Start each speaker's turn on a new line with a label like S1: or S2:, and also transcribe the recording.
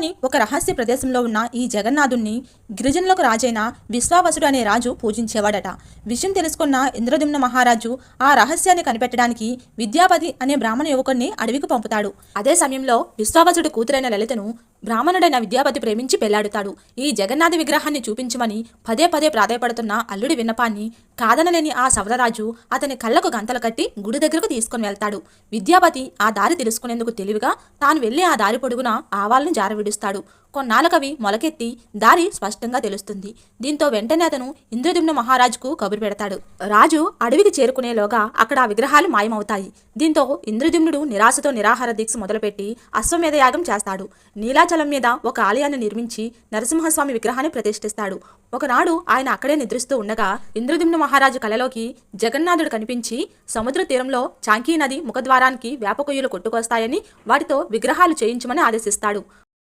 S1: అడవిలోని ఒక రహస్య ప్రదేశంలో ఉన్న ఈ జగన్నాథుణ్ణి గిరిజనులకు రాజైన విశ్వావసుడు అనే రాజు పూజించేవాడట. విషయం తెలుసుకున్న ఇంద్రద్యుమ్న మహారాజు ఆ రహస్యాన్ని కనిపెట్టడానికి విద్యాపతి అనే బ్రాహ్మణ యువకుడిని అడవికి పంపుతాడు. అదే సమయంలో విశ్వావసుడు కూతురైన లలితను బ్రాహ్మణుడైన విద్యాపతి ప్రేమించి పెళ్లాడుతాడు. ఈ జగన్నాథ విగ్రహాన్ని చూపించమని పదే పదే ప్రాధాయపడుతున్న అల్లుడి విన్నపాన్ని కాదనలేని ఆ సవరరాజు అతని కళ్ళకు గంతలు కట్టి గుడి దగ్గరకు తీసుకుని వెళ్తాడు. విద్యాపతి ఆ దారి తెలుసుకునేందుకు తెలివిగా తాను వెళ్లి ఆ దారి పొడుగున ఆవాలను జారవిడుస్తాడు. కొన్నాళ్ళకవి మొలకెత్తి దారి స్పష్టంగా తెలుస్తుంది. దీంతో వెంటనే అతను ఇంద్రద్యుమ్న మహారాజుకు కబురు పెడతాడు. రాజు అడవికి చేరుకునేలోగా అక్కడ ఆ విగ్రహాలు మాయమవుతాయి. దీంతో ఇంద్రద్యుమ్నుడు నిరాశతో నిరాహార దీక్ష మొదలుపెట్టి అశ్వమేధ యాగం చేస్తాడు. నీలాచలం మీద ఒక ఆలయాన్ని నిర్మించి నరసింహస్వామి విగ్రహాన్ని ప్రతిష్ఠిస్తాడు. ఒకనాడు ఆయన అక్కడే నిద్రిస్తూ ఉండగా ఇంద్రద్యుమ్న మహారాజు కలలోకి జగన్నాథుడు కనిపించి సముద్ర తీరంలో చాంకీ నది ముఖద్వారానికి వేప కొయ్యలు కొట్టుకొస్తాయని వాటితో విగ్రహాలు చేయించమని ఆదేశిస్తాడు.